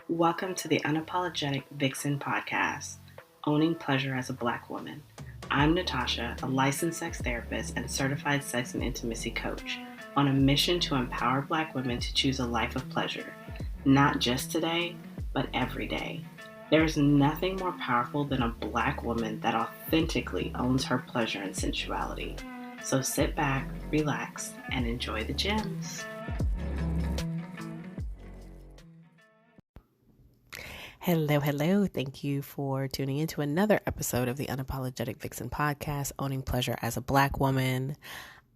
Welcome to the Unapologetic Vixen podcast, Owning Pleasure as a Black Woman. I'm Natasha, a licensed sex therapist and certified sex and intimacy coach, on a mission to empower Black women to choose a life of pleasure, not just today, but every day. There is nothing more powerful than a Black woman that authentically owns her pleasure and sensuality. So sit back, relax, and enjoy the gems. Hello. Thank you for tuning in to another episode of the Unapologetic Vixen podcast, Owning Pleasure as a Black Woman.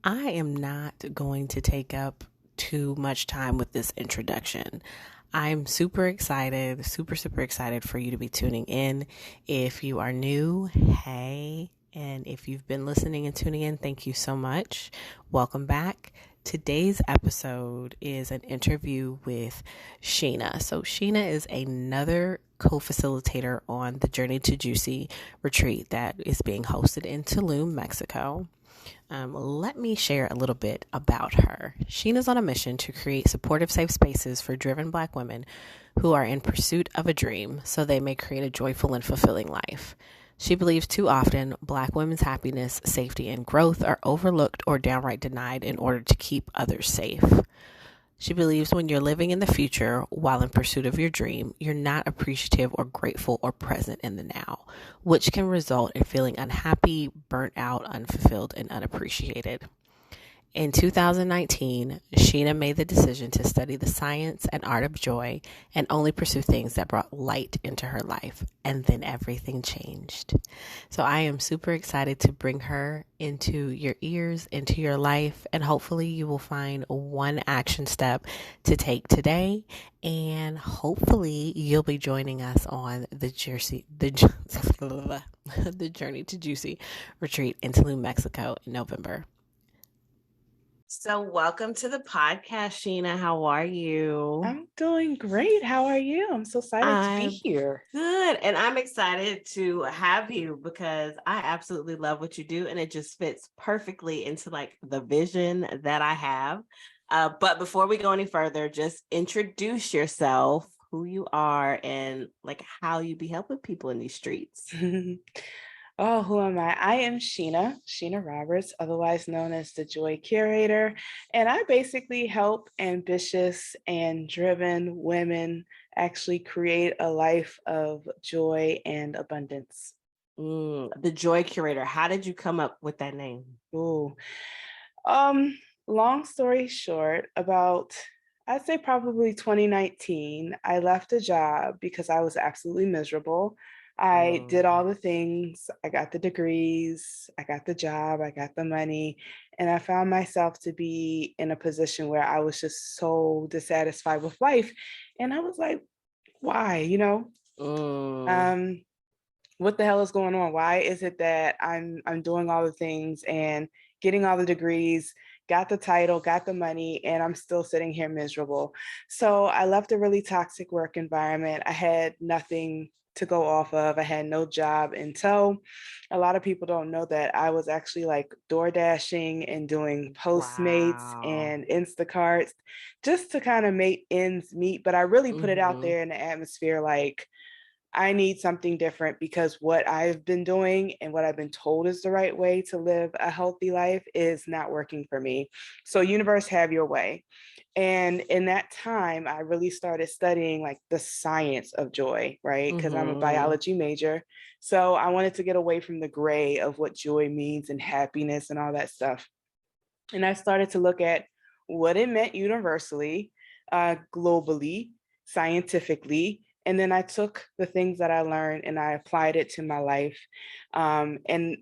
I am not going to take up too much time with this introduction. I'm super excited for you to be tuning in. If you are new, hey. And if you've been listening and tuning in, thank you so much. Welcome back. Today's episode is an interview with Sheena. So Sheena is another co-facilitator on the Journey to Juicy retreat that is being hosted in Tulum, Mexico. Let me share a little bit about her. Sheena's on a mission to create supportive, safe spaces for driven Black women who are in pursuit of a dream so they may create a joyful and fulfilling life. She believes too often Black women's happiness, safety, and growth are overlooked or downright denied in order to keep others safe. She believes when you're living in the future while in pursuit of your dream, you're not appreciative or grateful or present in the now, which can result in feeling unhappy, burnt out, unfulfilled, and unappreciated. In 2019, Sheena made the decision to study the science and art of joy and only pursue things that brought light into her life. And then everything changed. So I am super excited to bring her into your ears, into your life, and hopefully you will find one action step to take today. And hopefully you'll be joining us on the Journey to Juicy retreat in Tulum, Mexico in November. So welcome to the podcast, Sheena. How are you? I'm doing great. How are you? I'm so excited to be here. Good. And I'm excited to have you because I absolutely love what you do. And it just fits perfectly into like the vision that I have. But before we go any further, just introduce yourself, who you are, and like how you be helping people in these streets. Oh, who am I? I am Sheena Roberts, otherwise known as the Joy Curator. And I basically help ambitious and driven women actually create a life of joy and abundance. The Joy Curator. How did you come up with that name? Long story short, I'd say probably 2019, I left a job because I was absolutely miserable. I did all the things. I got the degrees, I got the job, I got the money, and I found myself to be in a position where I was just so dissatisfied with life. And I was like, why, what the hell is going on? Why is it that I'm doing all the things and getting all the degrees, got the title, got the money, and I'm still sitting here miserable? So I left a really toxic work environment. I had nothing to go off of. I had no job until a lot of people don't know that I was actually like door dashing and doing Postmates and Instacarts just to kind of make ends meet. But I really put it out there in the atmosphere like, I need something different because what I've been doing and what I've been told is the right way to live a healthy life is not working for me. So universe, have your way. And in that time, I really started studying like the science of joy, right? Because I'm a biology major. So I wanted to get away from the gray of what joy means and happiness and all that stuff. And I started to look at what it meant universally, globally, scientifically. And then I took the things that I learned and I applied it to my life. And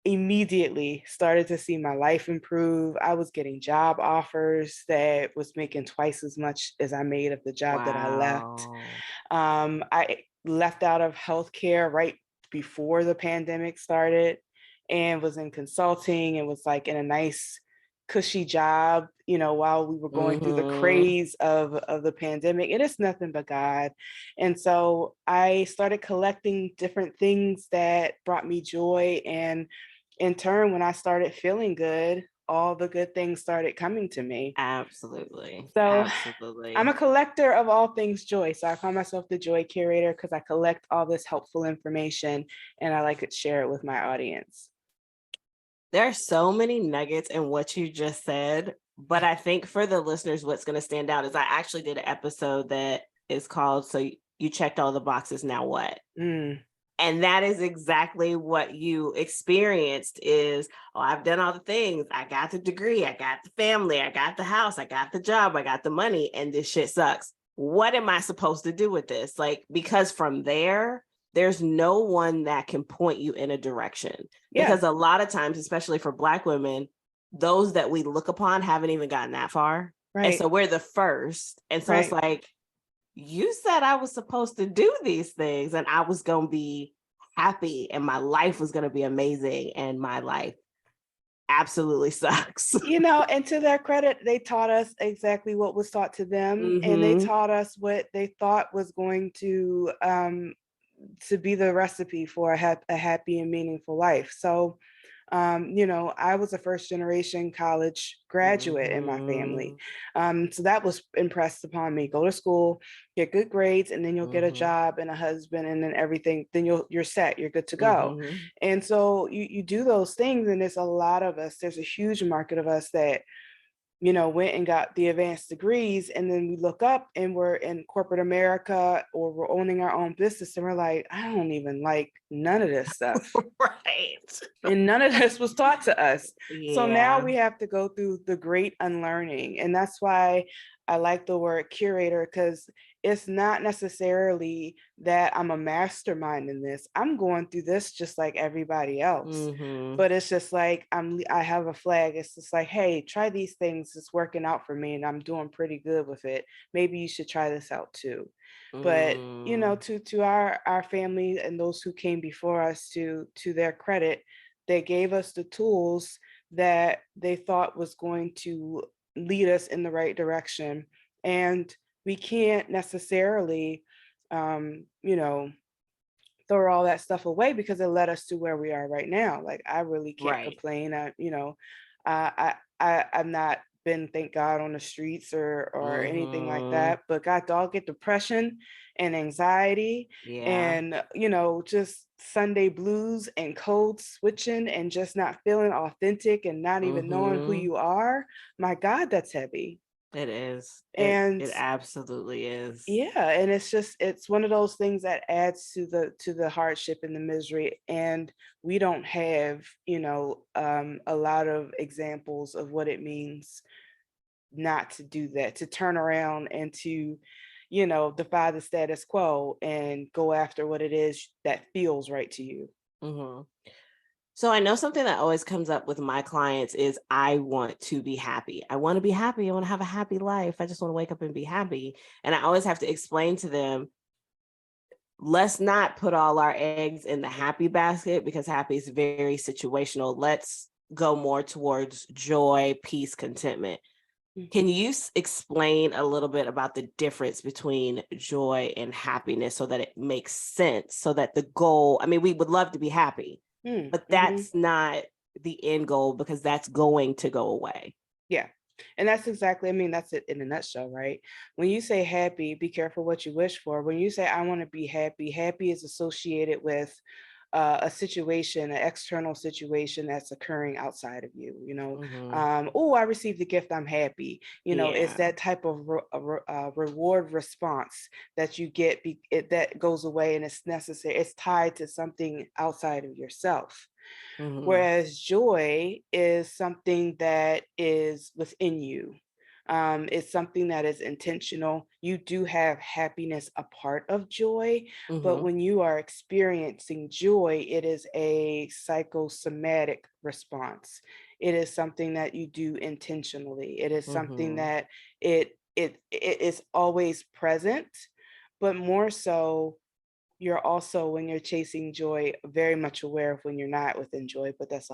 immediately started to see my life improve. I was getting job offers that was making twice as much as I made of the job that I left. I left out of healthcare right before the pandemic started and was in consulting and was like in a nice cushy job, while we were going through the craze of the pandemic. It is nothing but God. And so I started collecting different things that brought me joy. And in turn, when I started feeling good, all the good things started coming to me. Absolutely. So I'm a Absolutely. collector of all things joy. So I call myself the joy curator because I collect all this helpful information and I like to share it with my audience. There are so many nuggets in what you just said, but I think for the listeners, what's going to stand out is I actually did an episode that is called So You Checked All the Boxes, Now What? Mm, And that is exactly what you experienced is, oh, I've done all the things. I got the degree, I got the family, I got the house, I got the job, I got the money, and this shit sucks. What am I supposed to do with this? Like, because from there, there's no one that can point you in a direction. yeah, Because a lot of times, especially for Black women, those that we look upon haven't even gotten that far. And so right, we're the first. And so it's right. like, you said I was supposed to do these things and I was going to be happy and my life was going to be amazing, and my life absolutely sucks. And to their credit, they taught us exactly what was taught to them, and they Mm-hmm. taught us what they thought was going to be the recipe for a happy and meaningful life. So, I was a first generation college graduate in my family. Mm-hmm. So that was impressed upon me. Go to school, get good grades, and then you'll get a Mm-hmm. job and a husband, and then everything, then you're set, you're good to go. Mm-hmm. And so you do those things, and there's a lot of us, there's a huge market of us that went and got the advanced degrees, and then we look up and we're in corporate America or we're owning our own business and we're like, I don't even like none of this stuff. Right. And none of this was taught to us. So now Yeah. we have to go through the great unlearning. And that's why I like the word curator, because it's not necessarily that I'm a mastermind in this. I'm going through this just like everybody else. Mm-hmm. But it's just like I have a flag. It's just like, hey, try these things. It's working out for me and I'm doing pretty good with it. Maybe you should try this out too. But to our family and those who came before us, to their credit, they gave us the tools that they thought was going to lead us in the right direction. And we can't necessarily, um, you know, throw all that stuff away because it led us to where we are right now. Like I really can't Right. complain. I'm not been, thank God, on the streets or anything like Mm-hmm. that. But God, dog, get depression and anxiety Yeah. and just Sunday blues and code switching and just not feeling authentic and not even knowing who Mm-hmm. you are. My God, that's heavy. It is. And It absolutely is. yeah, and it's one of those things that adds to the hardship and the misery. And we don't have, a lot of examples of what it means not to do that, to turn around and to, defy the status quo and go after what it is that feels right to you. Mm-hmm. So I know something that always comes up with my clients is I want to be happy. I want to be happy. I want to have a happy life. I just want to wake up and be happy. And I always have to explain to them, let's not put all our eggs in the happy basket because happy is very situational. Let's go more towards joy, peace, contentment. Can Mhm. you explain a little bit about the difference between joy and happiness so that it makes sense? So that the goal, I mean, we would love to be happy, but Mhm. that's not the end goal because that's going to go away. Yeah. And that's exactly, I mean, that's it in a nutshell, right? When you say happy, be careful what you wish for. When you say, I want to be happy, happy is associated with a situation, an external situation that's occurring outside of you. Mm-hmm. Oh, I received the gift, I'm happy. It's Yeah. that type of reward response that you get, that goes away and it's necessary. It's tied to something outside of yourself. Mm-hmm. Whereas joy is something that is within you. It's something that is intentional. You do have happiness a part of joy, but Mm-hmm. when you are experiencing joy, it is a psychosomatic response. It is something that you do intentionally. It is something Mm-hmm. that it is always present, but more so you're also, when you're chasing joy, very much aware of when you're not within joy, but that's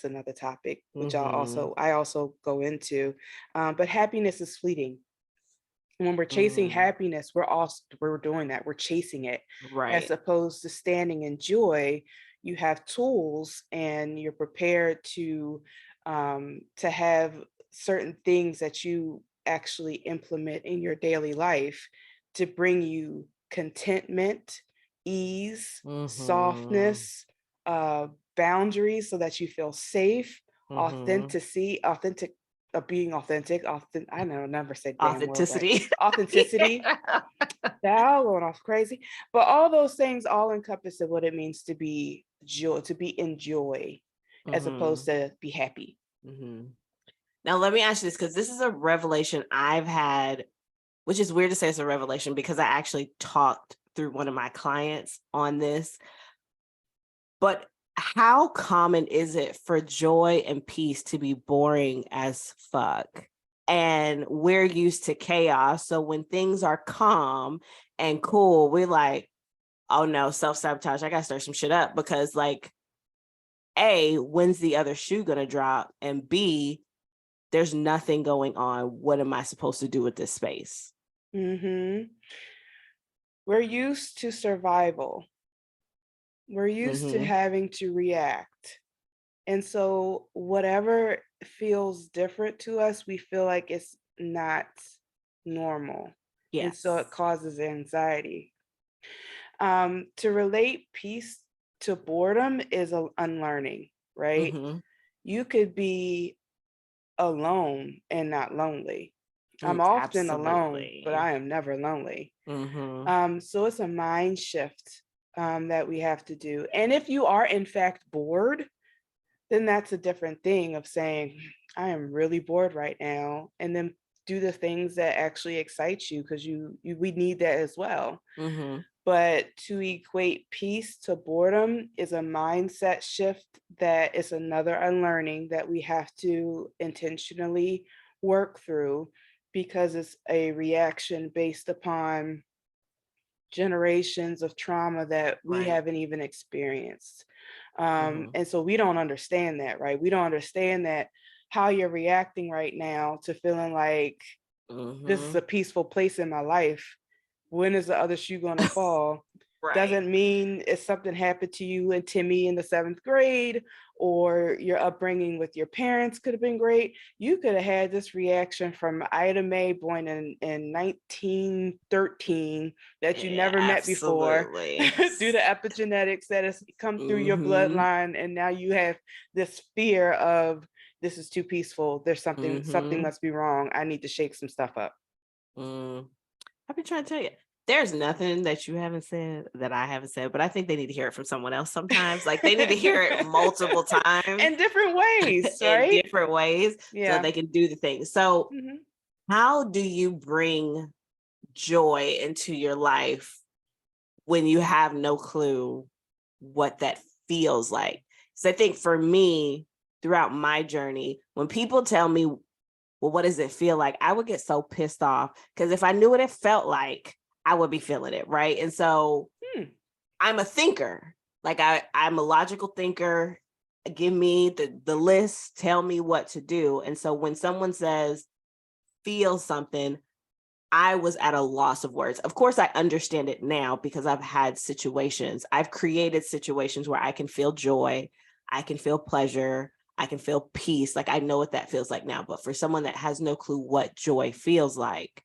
another topic, which Mm-hmm. I also go into. But happiness is fleeting. When we're chasing Mm. happiness, we're doing that. We're chasing it, as Right. opposed to standing in joy. You have tools and you're prepared to to have certain things that you actually implement in your daily life to bring you contentment, ease, Mm-hmm. softness, boundaries so that you feel safe, Mm-hmm. authentic, being authentic, I know, never said damn word right. Authenticity. Authenticity. Yeah. Now going off crazy. But all those things all encompass of what it means to be joy, to be in joy, as Mm-hmm. opposed to be happy. Mm-hmm. Now, let me ask you this, because this is a revelation I've had, which is weird to say it's a revelation because I actually talked through one of my clients on this. But how common is it for joy and peace to be boring as fuck? And we're used to chaos. So when things are calm and cool, we're like, oh no, self-sabotage. I gotta stir some shit up because, like, A, when's the other shoe gonna drop? And B, there's nothing going on. What am I supposed to do with this space? Mm-hmm. We're used to survival. We're used to Mm-hmm. having to react. And so whatever feels different to us, we feel like it's not normal. And so it Yes. causes anxiety. To relate peace to boredom is unlearning, right? Mm-hmm. You could be alone and not lonely. I'm often alone, but Absolutely. I am never lonely. Mm-hmm. So it's a mind shift that we have to do. And if you are in fact bored, then that's a different thing of saying, I am really bored right now. And then do the things that actually excite you because we need that as well. Mm-hmm. But to equate peace to boredom is a mindset shift that is another unlearning that we have to intentionally work through because it's a reaction based upon generations of trauma that we Right. haven't even experienced. Mm-hmm. And so we don't understand that, right? We don't understand that how you're reacting right now to feeling like this is Mm-hmm. a peaceful place in my life. When is the other shoe going to fall? Right. Doesn't mean if something happened to you and Timmy in the 7th grade or your upbringing with your parents could have been great. You could have had this reaction from Ida Mae, born in 1913, that you Yeah, never met before, absolutely. due to epigenetics that has come through your Mm-hmm. bloodline. And now you have this fear of, this is too peaceful. There's something Mm-hmm. must be wrong. I need to shake some stuff up. Mm. I've been trying to tell you. There's nothing that you haven't said that I haven't said, but I think they need to hear it from someone else sometimes. Like, they need to hear it multiple times In different ways, in right? different ways so that Yeah. they can do the thing. So, Hmm. how do you bring joy into your life when you have no clue what that feels like? So I think for me, throughout my journey, when people tell me, well, what does it feel like? I would get so pissed off because if I knew what it felt like, I would be feeling it. Right. And so Hmm. I'm a thinker. Like, I'm a logical thinker. Give me the list, tell me what to do. And so when someone says, feel something, I was at a loss of words. Of course, I understand it now because I've had situations. I've created situations where I can feel joy, I can feel pleasure, I can feel peace. Like, I know what that feels like now. But for someone that has no clue what joy feels like,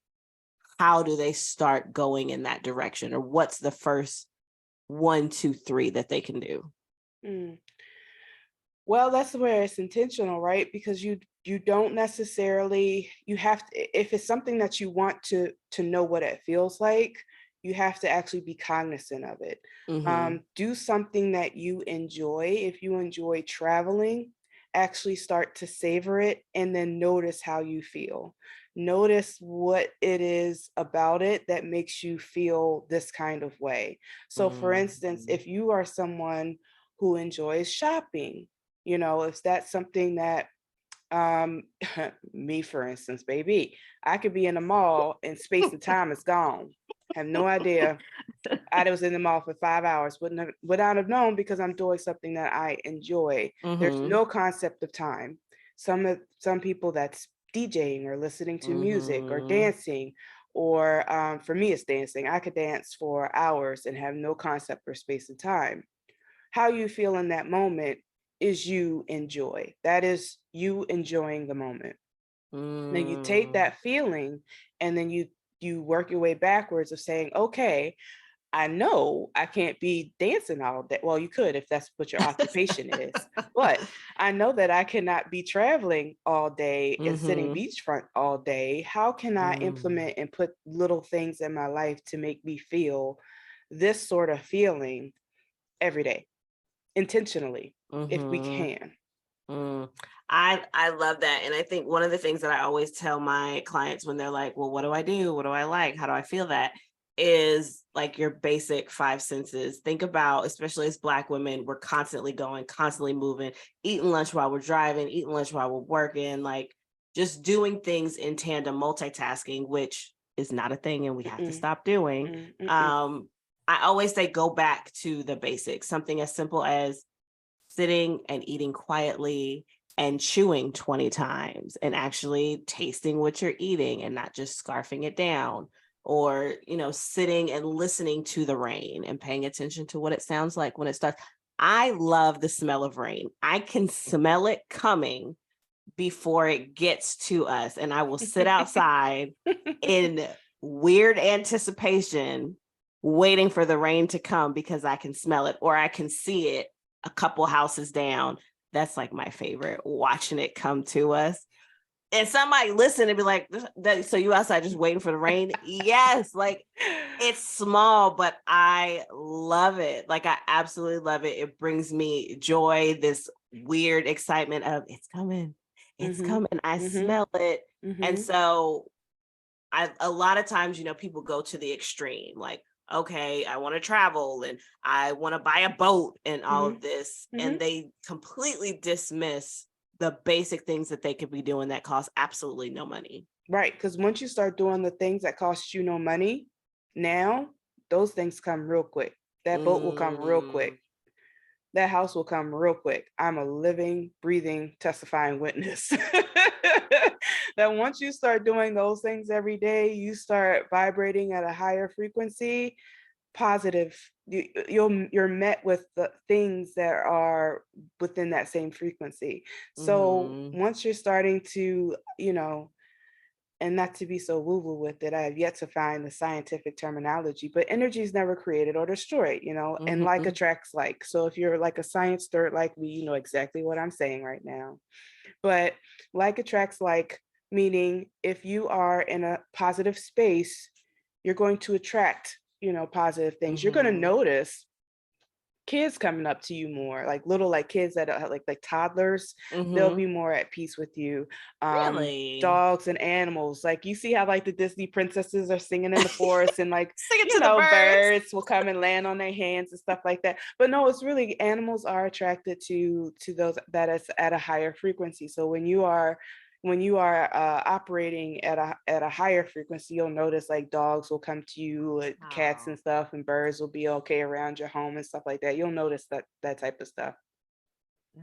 how do they start going in that direction? Or what's the first 1, 2, 3 that they can do? Mm. Well, that's where it's intentional, right? Because you don't necessarily, you have to, if it's something that you want to know what it feels like, you have to actually be cognizant of it. Mm-hmm. Do something that you enjoy. If you enjoy traveling, actually start to savor it and then notice how you feel. Notice what it is about it that makes you feel this kind of way. So, for instance, Mm-hmm. if you are someone who enjoys shopping, if that's something that, um me, for instance, baby, I could be in the mall and space and time is gone. Have no idea. I was in the mall for 5 hours, would not have known because I'm doing something that I enjoy. There's Mm-hmm. no concept of time. Some people, that's DJing or listening to music or Mm-hmm. dancing, or for me it's dancing. I could dance for hours and have no concept for space and time. How you feel in that moment is you enjoy. That is you enjoying the moment. Now you take Mm. that feeling and then you work your way backwards of saying, okay, I know I can't be dancing all day. Well, you could if that's what your occupation is. But I know that I cannot be traveling all day and sitting beachfront all day. How can I implement and put little things in my life to make me feel this sort of feeling every day, intentionally, if we can? Mm. I love that. And I think one of the things that I always tell my clients when they're like, well, what do I do? What do I like? How do I feel that? Is like your basic five senses. Think about, especially as Black women, we're constantly going, constantly moving, eating lunch while we're driving, eating lunch while we're working, like just doing things in tandem, multitasking, which is not a thing and we have to Mm-mm, stop doing. mm-mm. I always say go back to the basics, something as simple as sitting and eating quietly and chewing 20 times and actually tasting what you're eating and not just scarfing it down, or sitting and listening to the rain and paying attention to what it sounds like when it starts. I love the smell of rain. I can smell it coming before it gets to us, and I will sit outside in weird anticipation waiting for the rain to come because I can smell it or I can see it a couple houses down. That's like my favorite, watching it come to us. And somebody listen and be like, so you outside just waiting for the rain? Yes, like it's small, but I love it. Like I absolutely love it. It brings me joy, this weird excitement of it's coming. It's Mm-hmm, coming. I mm-hmm, smell it. And mm-hmm, so a lot of times, people go to the extreme, like, okay, I want to travel and I want to buy a boat and all mm-hmm, of this. mm-hmm. And they completely dismiss the basic things that they could be doing that cost absolutely no money. Right, because once you start doing the things that cost you no money, now those things come real quick. That boat will come real Mm. quick. That house will come real quick. I'm a living, breathing, testifying witness. That once you start doing those things every day, you start vibrating at a higher frequency, positive. You're met with the things that are within that same frequency. So Mm-hmm. once you're starting to, and not to be so woo-woo with it, I have yet to find the scientific terminology, but energy is never created or destroyed, and like Mm-hmm. attracts like. So if you're like a science nerd like me, you know exactly what I'm saying right now. But like attracts like, meaning if you are in a positive space, you're going to attract, positive things. You're going to Mm-hmm. notice kids coming up to you more, like little, like kids that are like toddlers. They'll Mm-hmm. be more at peace with you. Really? Dogs and animals, like you see how like the Disney princesses are singing in the forest, and like, Sing it to the birds. birds will come and land on their hands and stuff like that. But no, it's really, animals are attracted to those that is at a higher frequency. So when you are operating at a higher frequency, you'll notice like dogs will come to you, cats Oh, and stuff, and birds will be okay around your home and stuff like that. You'll notice that type of stuff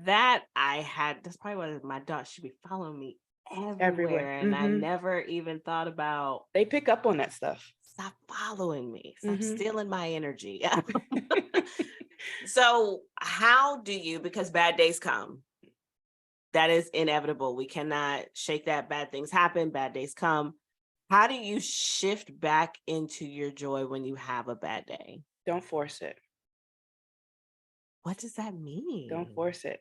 that's probably why my dog should be following me everywhere. everywhere. And I never even thought about, They pick up on that stuff. stop following me, stop hmm stealing my energy. So how do you, because bad days come, that is inevitable. We cannot shake that. Bad things happen, bad days come. How do you shift back into your joy when you have a bad day? Don't force it. What does that Don't mean? force it.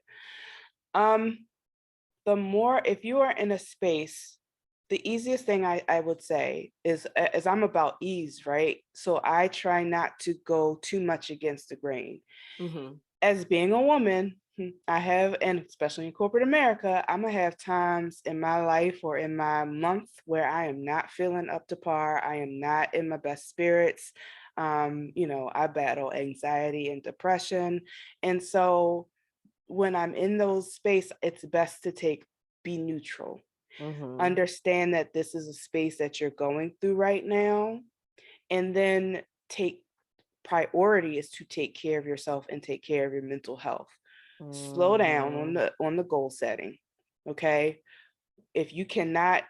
Um, the more, if you are in a space, the easiest thing I would say is I'm about ease, right? So I try not to go too much against the grain. Mm-hmm. As being a woman, I have, and especially in corporate America, I'm gonna have times in my life or in my month where I am not feeling up to par. I am not in my best spirits. I battle anxiety and depression. And so when I'm in those space, it's best to be neutral. Mm-hmm. Understand that this is a space that you're going through right now, and then take priority is to take care of yourself and take care of your mental health. Slow down on Mm-hmm. the goal setting. Okay? If you cannot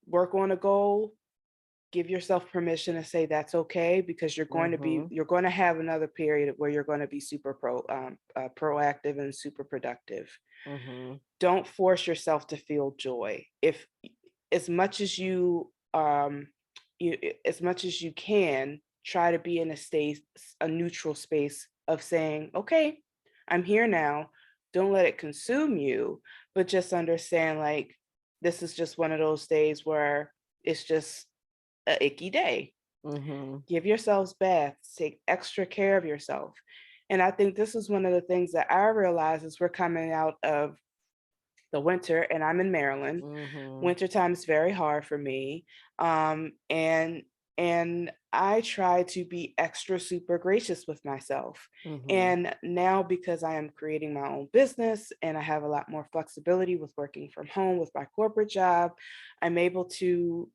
work on a goal, give yourself permission to say that's okay, because you're going to have another period where you're going to be super proactive and super productive. Don't force yourself to feel joy. If as much as as much as you can, try to be in a neutral space of saying, okay, I'm here now. Don't let it consume you, but just understand, like, this is just one of those days where it's just a icky day. Give yourselves baths, take extra care of yourself. And I think this is one of the things that I realize as we're coming out of the winter, and I'm in Maryland. Wintertime is very hard for me. And I try to be extra super gracious with myself. And now, because I am creating my own business and I have a lot more flexibility with working from home with my corporate job, I'm able to,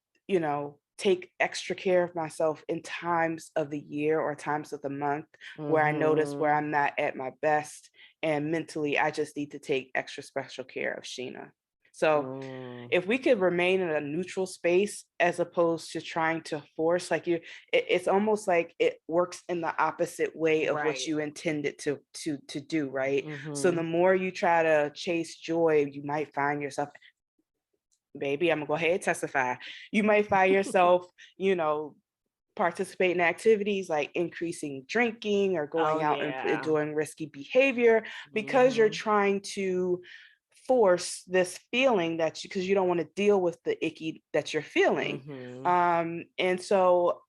take extra care of myself in times of the year or times of the month where I notice where I'm not at my best, and mentally I just need to take extra special care of Sheena. So if we could remain in a neutral space as opposed to trying to force, like it's almost like it works in the opposite way of what you intended to do, right? So the more you try to chase joy, you might find yourself, baby, I'm gonna go ahead and testify. You might find yourself, participating in activities like increasing drinking or going out and doing risky behavior, because you're trying to force this feeling because you don't want to deal with the icky that you're feeling. And so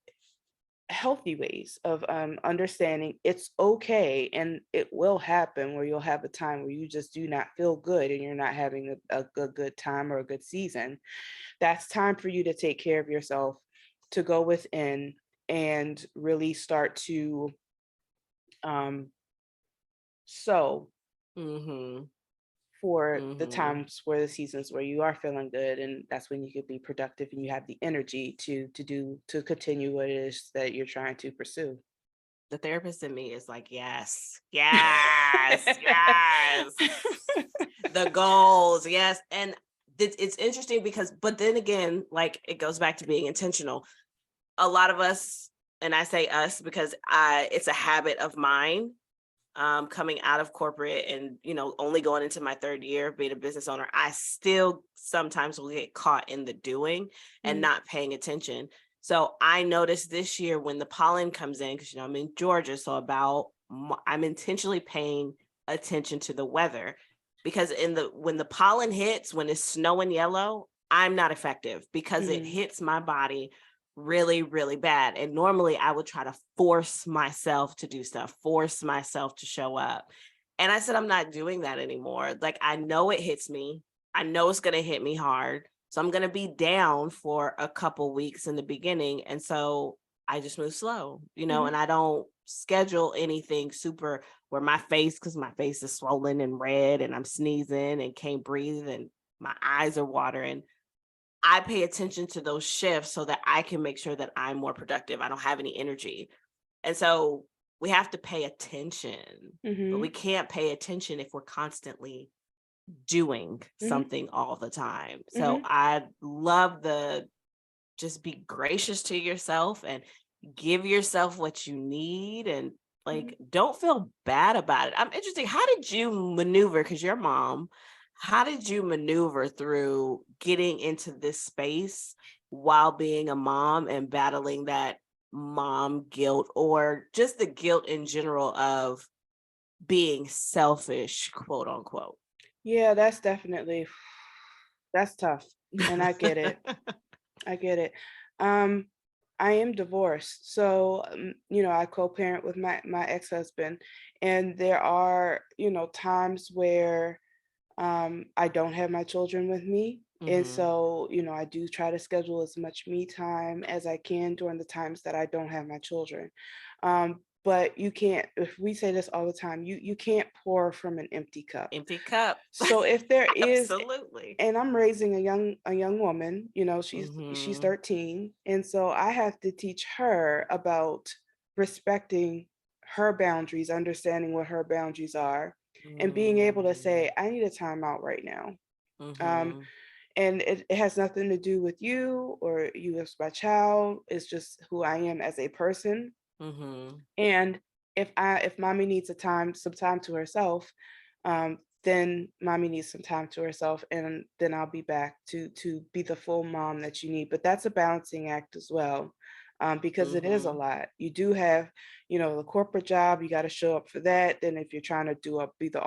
healthy ways of understanding it's okay, and it will happen where you'll have a time where you just do not feel good and you're not having a good time or a good season. That's time for you to take care of yourself, to go within and really start to sow for the times where the seasons where you are feeling good, and that's when you could be productive and you have the energy to continue what it is that you're trying to pursue. The therapist in me is like, yes, the goals, yes. And it's interesting because, but then again, like, it goes back to being intentional. A lot of us, and I say us because it's a habit of mine, coming out of corporate and, only going into my third year of being a business owner, I still sometimes will get caught in the doing and not paying attention. So I noticed this year when the pollen comes in, because, I'm in Georgia, so I'm intentionally paying attention to the weather, because when the pollen hits, when it's snowing yellow, I'm not effective because it hits my body really, really bad. And normally I would try to force myself to do stuff, force myself to show up. And I said, I'm not doing that anymore. Like, I know it hits me. I know it's going to hit me hard. So I'm going to be down for a couple weeks in the beginning. And so I just move slow, and I don't schedule anything super where because my face is swollen and red and I'm sneezing and can't breathe and my eyes are watering. I pay attention to those shifts so that I can make sure that I'm more productive. I don't have any energy. And so we have to pay attention, but we can't pay attention if we're constantly doing something all the time. So I love just be gracious to yourself and give yourself what you need, and like, don't feel bad about it. I'm interested. How did you maneuver? Because you're a mom. How did you maneuver through getting into this space while being a mom and battling that mom guilt, or just the guilt in general of being selfish, quote unquote? Yeah, that's tough. And I get it. I get it. I am divorced. So, I co-parent with my ex-husband, and there are, times where I don't have my children with me. And so, I do try to schedule as much me time as I can during the times that I don't have my children. But you can't, if we say this all the time, you can't pour from an empty cup. Empty cup. So if there is, absolutely. and I'm raising a young woman, she's 13. And so I have to teach her about respecting her boundaries, understanding what her boundaries are, and being able to say, I need a timeout right now. And it has nothing to do with you or you as my child. It's just who I am as a person. Mm-hmm. And if mommy needs some time to herself, then mommy needs some time to herself, and then I'll be back to be the full mom that you need. But that's a balancing act as well, because it is a Mm-hmm. lot. You do have, the corporate job. You got to show up for that. Then if you're trying to be the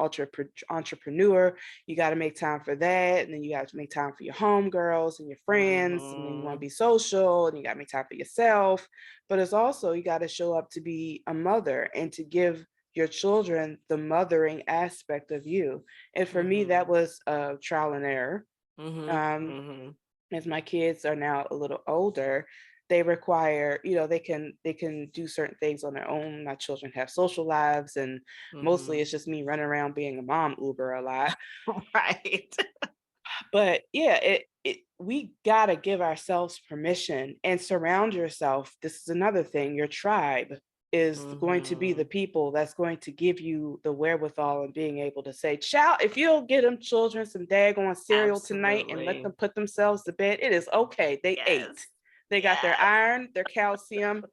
entrepreneur, you got to make time for that, and then you got to make time for your homegirls and your friends, and then you want to Mm-hmm. be social, and you got to make time for yourself. But it's also, you got to show up to be a mother and to give your children the mothering aspect of you. And for me, that Mm-hmm. was trial and error. Mm-hmm. Um, Mm-hmm. as my kids are now a little older, they require, they can do certain things on their own. My children have social lives, and mostly Mm-hmm. it's just me running around being a mom Uber a lot. Right. But yeah, we gotta give ourselves permission and surround yourself. This is another thing. Your tribe is going to be the Mm-hmm. people that's going to give you the wherewithal and being able to say, child, if you'll get them children some daggone cereal tonight and let Absolutely. them put themselves to bed, it is okay. They ate. Yes. They got their Yes. iron, their calcium,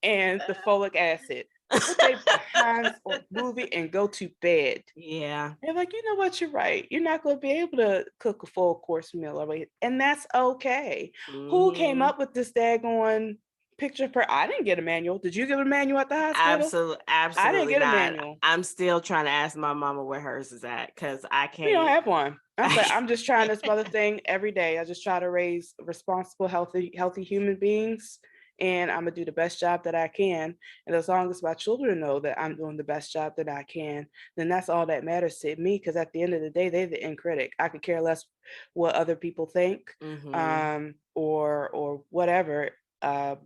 and the folic acid. Put their behinds on movie and go to bed. Yeah. They're like, you know what, you're right. You're not going to be able to cook a full course meal, and that's okay. Who came Mm-hmm. up with this daggone picture per? I didn't get a manual. Did you get a manual at the hospital? Absolutely, I didn't absolutely get a not. manual. I'm still trying to ask my mama where hers is at because I We don't can't. have one. I'm I like, I'm just trying this mother can't. thing every day. I just try to raise responsible, healthy human beings, and I'm gonna do the best job that I can. And as long as my children know that I'm doing the best job that I can, then that's all that matters to me. Because at the end of the day, they're the end critic. I could care less what other people think, Mm-hmm. or whatever. Uh,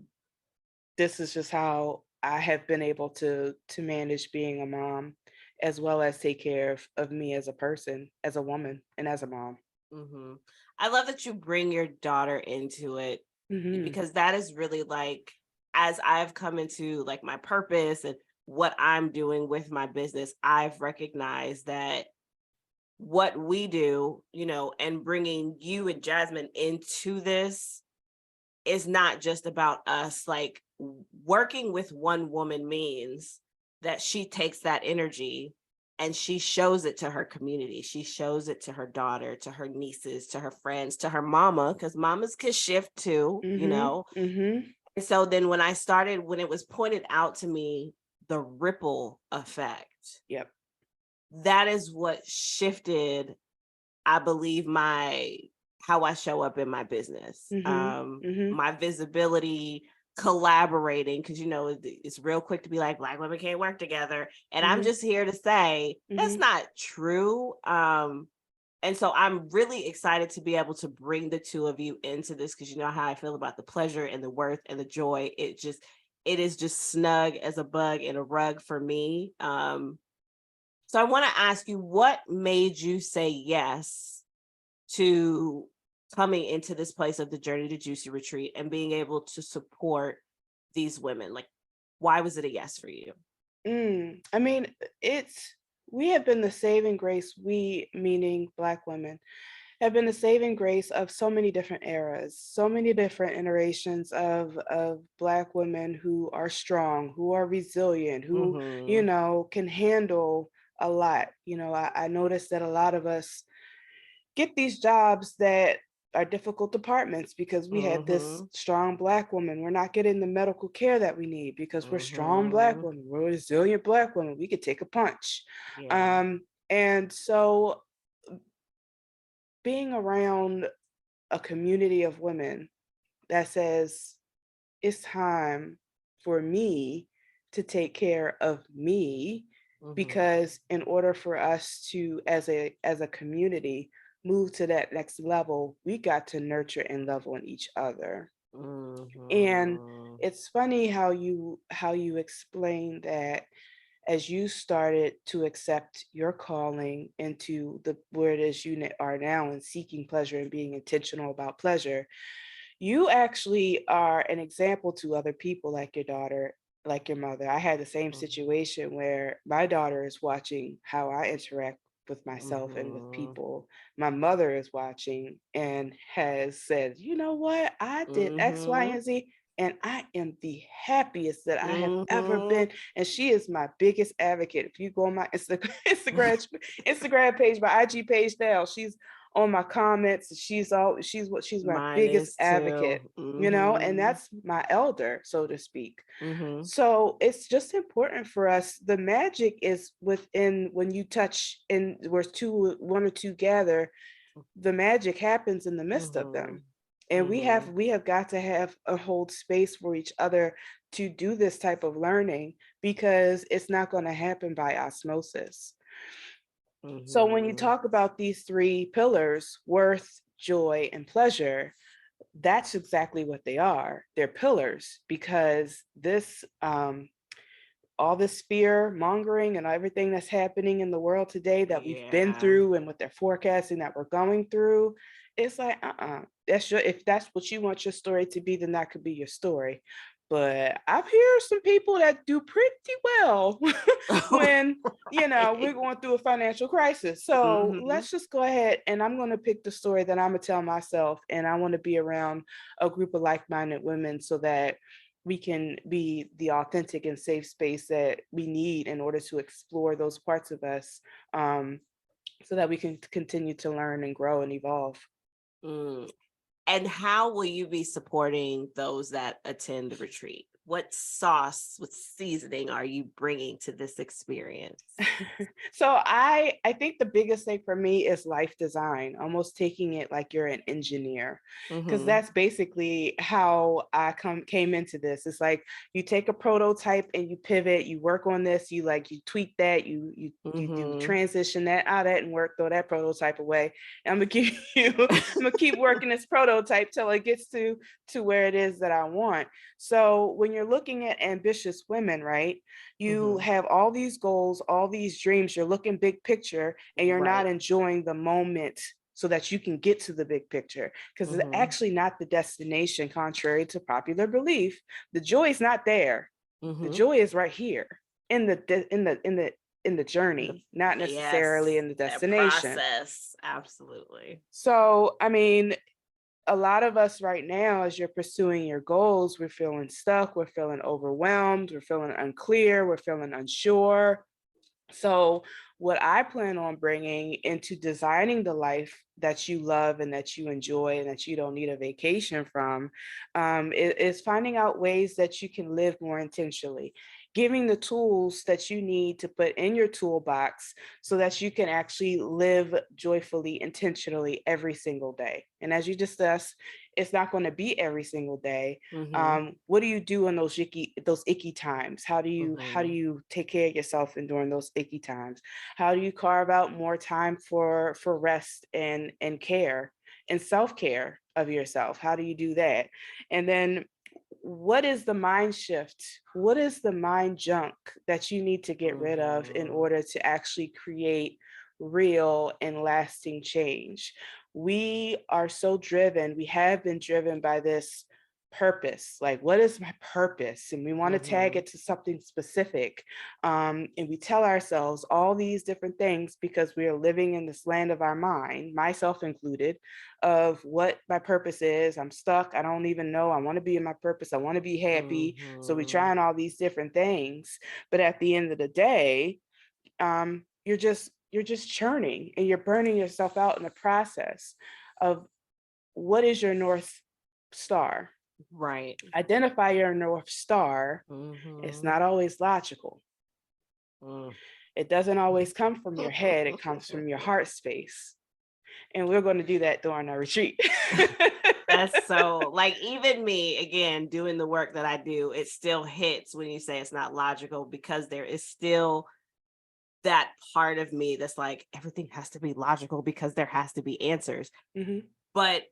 this is just how I have been able to manage being a mom, as well as take care of me as a person, as a woman, and as a mom. Mm-hmm. I love that you bring your daughter into it Hmm. because that is really like, as I've come into like my purpose and what I'm doing with my business, I've recognized that what we do, and bringing you and Jasmine into this is not just about us. Like working with one woman means that she takes that energy and she shows it to her community. She shows it to her daughter, to her nieces, to her friends, to her mama, because mamas can shift too. Mhm. Mhm. And so then when it was pointed out to me, the ripple effect, Yep. that is what shifted, I believe, my how I show up in my business, Mhm. Mhm. my visibility, collaborating, because it's real quick to be like Black women can't work together, and I'm Mhm. just here to say that's Mhm. not true. And so I'm really excited to be able to bring the two of you into this because you know how I feel about the pleasure and the worth and the joy. It is just snug as a bug in a rug for me. So I want to ask you, what made you say yes to coming into this place of the Journey to Juicy Retreat and being able to support these women? Like, why was it a yes for you? I mean, it's we have been the saving grace. We, meaning Black women, have been the saving grace of so many different eras, so many different iterations of Black women who are strong, who are resilient, who Mm-hmm. can handle a lot. I noticed that a lot of us get these jobs that are difficult departments because we had this Mm-hmm. strong Black woman. We're not getting the medical care that we need because we're strong Black Mm-hmm. women. We're resilient Black women. We could take a punch. Yeah. And so being around a community of women that says it's time for me to take care of me, Mm-hmm. because in order for us to as a community move to that next level, we got to nurture and love on each other. And Mm-hmm. it's funny how you explain that as you started to accept your calling into the where it is you are now and seeking pleasure and being intentional about pleasure, you actually are an example to other people, like your daughter, like your mother. I had the same Mm-hmm. situation where my daughter is watching how I interact with myself and with people. My mother is watching and has said, you know what, I did X, Y, and Z, and I am the happiest that I have ever been. And she is my biggest advocate. If you go on my Instagram page, my IG page now, she's on my comments. She's my Mine biggest is too. advocate, and that's my elder, so to speak. So it's just important for us. The magic is within when you touch and where one or two gather, the magic happens in the midst of them. And we have got to have a hold space for each other to do this type of learning, because it's not going to happen by osmosis. So when you talk about these three pillars, worth, joy, and pleasure, that's exactly what they are. They're pillars, because this all this fear mongering and everything that's happening in the world today that we've been through, and what they're forecasting that we're going through, it's like, if that's what you want your story to be, then that could be your story. But I've heard some people that do pretty well when, we're going through a financial crisis. So let's just go ahead, and I'm going to pick the story that I'm going to tell myself. And I want to be around a group of like-minded women so that we can be the authentic and safe space that we need in order to explore those parts of us, so that we can continue to learn and grow and evolve. And how will you be supporting those that attend the retreat? What sauce, what seasoning are you bringing to this experience? So I think the biggest thing for me is life design, almost taking it like you're an engineer, because that's basically how I came into this. It's like you take a prototype and you pivot, you work on this, you tweak that, you do transition that out of that and work, throw that prototype away. And I'm gonna keep working this prototype till it gets to where it is that I want. So when you're looking at ambitious women, right, you have all these goals, all these dreams, you're looking big picture, and you're not enjoying the moment so that you can get to the big picture, because it's actually not the destination, contrary to popular belief. The joy is not there. The joy is right here in the journey, not necessarily in the destination. Process. Absolutely. So, I mean, a lot of us right now, as you're pursuing your goals, we're feeling stuck, we're feeling overwhelmed, we're feeling unclear, we're feeling unsure. So what I plan on bringing into designing the life that you love and that you enjoy and that you don't need a vacation from, is finding out ways that you can live more intentionally, giving the tools that you need to put in your toolbox so that you can actually live joyfully, intentionally every single day. And as you discussed, it's not going to be every single day. What do you do in those icky times? How do you take care of yourself during those icky times? How do you carve out more time for rest and care and self-care of yourself? How do you do that? And then what is the mind shift? What is the mind junk that you need to get rid of in order to actually create real and lasting change? We are so driven, we have been driven by this purpose. Like, what is my purpose? And we want to tag it to something specific. And we tell ourselves all these different things because we are living in this land of our mind, myself included, of what my purpose is. I'm stuck. I don't even know. I want to be in my purpose. I want to be happy. So we're trying all these different things. But at the end of the day, you're just churning and you're burning yourself out in the process of what is your North Star. Right. Identify your North Star. It's not always logical. It doesn't always come from your head. It comes from your heart space. And we're going to do that during our retreat. That's so, like, even me, again, doing the work that I do, it still hits when you say it's not logical, because there is still that part of me that's like, everything has to be logical because there has to be answers. But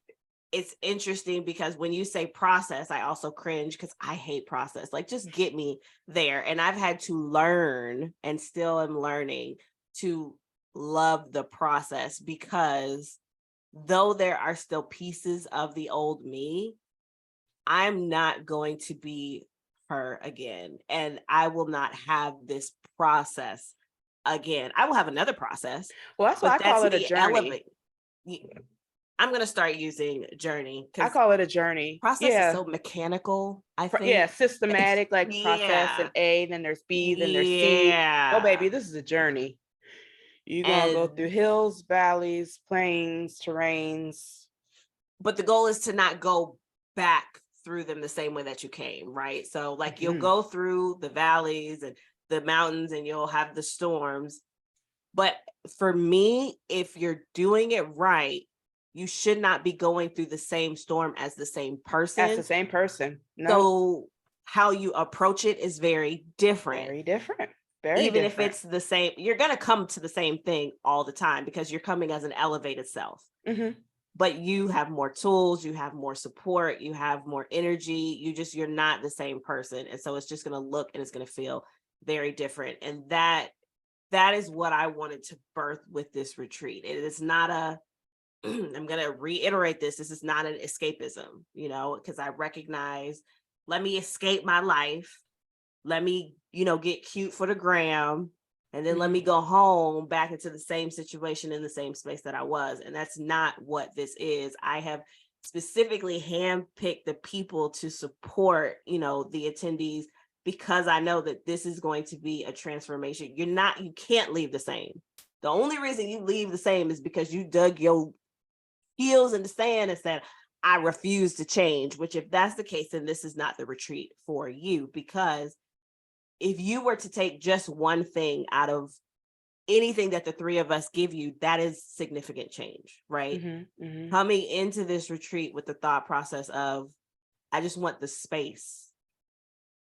it's interesting because when you say process, I also cringe because I hate process. Like, just get me there. And I've had to learn, and still am learning, to love the process, because though there are still pieces of the old me, I'm not going to be her again. And I will not have this process again, I will have another process. Well, that's why I call it a journey. I'm going to start using journey. I call it a journey. Process is so mechanical, I think. Yeah, systematic, like process and A, then there's B, then there's C. Oh, baby, this is a journey. You're going to go through hills, valleys, plains, terrains. But the goal is to not go back through them the same way that you came, right? So like you'll go through the valleys and the mountains and you'll have the storms. But for me, if you're doing it right, you should not be going through the same storm as the same person. As the same person. No. So how you approach it is very different. Very different. Even if it's the same, you're going to come to the same thing all the time because you're coming as an elevated self. But you have more tools, you have more support, you have more energy. You're not the same person. And so it's just going to look and it's going to feel very different. And that is what I wanted to birth with this retreat. It is not I'm going to reiterate this. This is not an escapism, because I recognize, let me escape my life. Let me, get cute for the gram. And then let me go home back into the same situation in the same space that I was. And that's not what this is. I have specifically handpicked the people to support, the attendees, because I know that this is going to be a transformation. You can't leave the same. The only reason you leave the same is because you dug your heels in the sand and said, I refuse to change, which if that's the case, then this is not the retreat for you. Because if you were to take just one thing out of anything that the three of us give you, that is significant change, right? Coming into this retreat with the thought process of, I just want the space.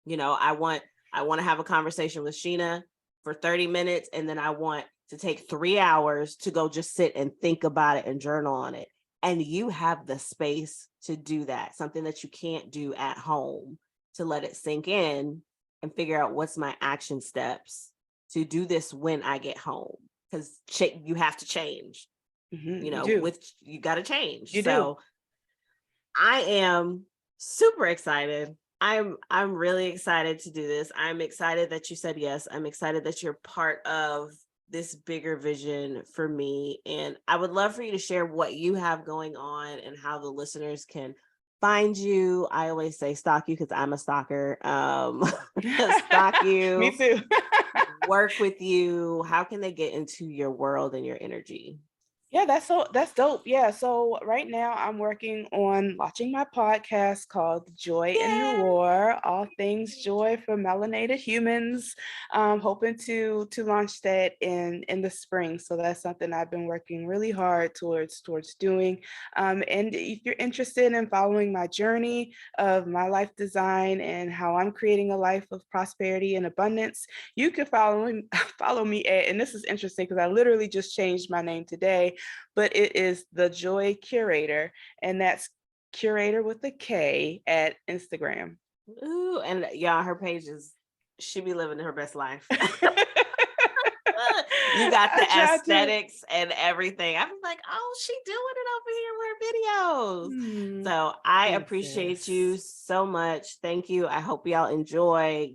I want to have a conversation with Sheena for 30 minutes. And then I want to take 3 hours to go just sit and think about it and journal on it. And you have the space to do that, something that you can't do at home, to let it sink in and figure out what's my action steps to do this when I get home. Because you have to change, you got to change. I am super excited. I'm really excited to do this. I'm excited that you said yes. I'm excited that you're part of this bigger vision for me. And I would love for you to share what you have going on and how the listeners can find you. I always say stalk you because I'm a stalker. Stalk you. Me too. Work with you. How can they get into your world and your energy? Yeah, that's dope. Yeah. So right now I'm working on launching my podcast called Joy and Noir, all things joy for melanated humans. Hoping to launch that in the spring. So that's something I've been working really hard towards doing. And if you're interested in following my journey of my life design and how I'm creating a life of prosperity and abundance, you can follow me at, and this is interesting because I literally just changed my name today, but it is The Joy Curator, and that's curator with a K at Instagram. Ooh, and y'all, her page is, she be living her best life. You got the aesthetics and everything. I'm like, oh, she doing it over here with her videos. So I appreciate you so much. Thank you. I hope y'all enjoy.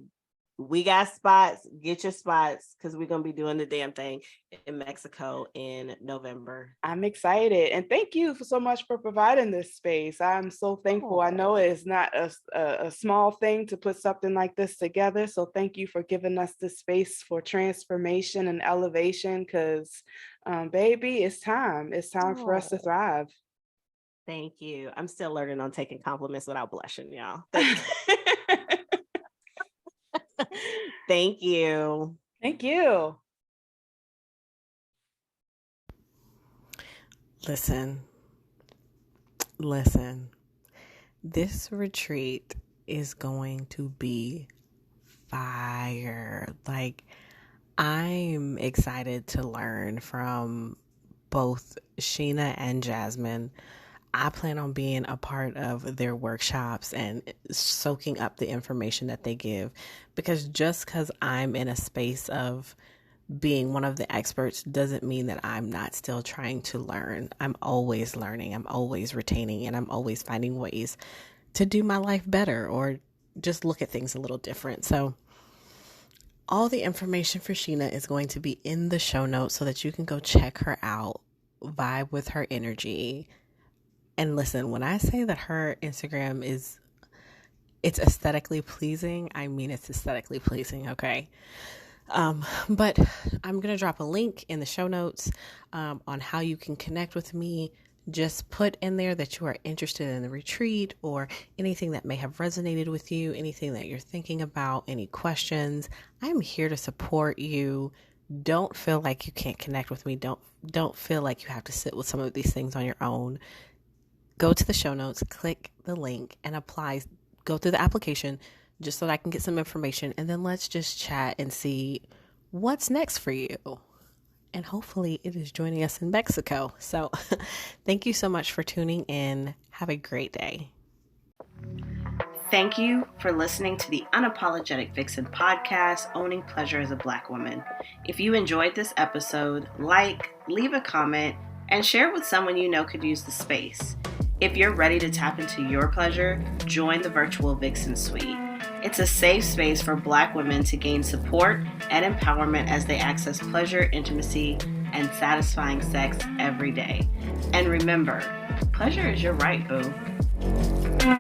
We got spots. Get your spots, because we're going to be doing the damn thing in Mexico in November. I'm excited. And thank you so much for providing this space. I'm so thankful. I know it's not a small thing to put something like this together. So thank you for giving us the space for transformation and elevation, because baby, it's time. It's time for us to thrive. Thank you. I'm still learning on taking compliments without blushing, y'all. Thank you. Thank you. Listen. This retreat is going to be fire. Like, I'm excited to learn from both Sheena and Jasmine. I plan on being a part of their workshops and soaking up the information that they give, because just because I'm in a space of being one of the experts doesn't mean that I'm not still trying to learn. I'm always learning, I'm always retaining, and I'm always finding ways to do my life better or just look at things a little different. So All the information for Sheena is going to be in the show notes so that you can go check her out, vibe with her energy. And listen, when I say that her Instagram it's aesthetically pleasing, I mean it's aesthetically pleasing, okay? But I'm going to drop a link in the show notes on how you can connect with me. Just put in there that you are interested in the retreat or anything that may have resonated with you, anything that you're thinking about, any questions. I'm here to support you. Don't feel like you can't connect with me. Don't feel like you have to sit with some of these things on your own. Go to the show notes, click the link and apply. Go through the application just so that I can get some information, and then let's just chat and see what's next for you. And hopefully it is joining us in Mexico. So thank you so much for tuning in. Have a great day. Thank you for listening to the Unapologetic Vixen podcast, Owning Pleasure as a Black Woman. If you enjoyed this episode, leave a comment, and share with someone you know could use the space. If you're ready to tap into your pleasure, join the virtual Vixen Suite. It's a safe space for Black women to gain support and empowerment as they access pleasure, intimacy, and satisfying sex every day. And remember, pleasure is your right, boo.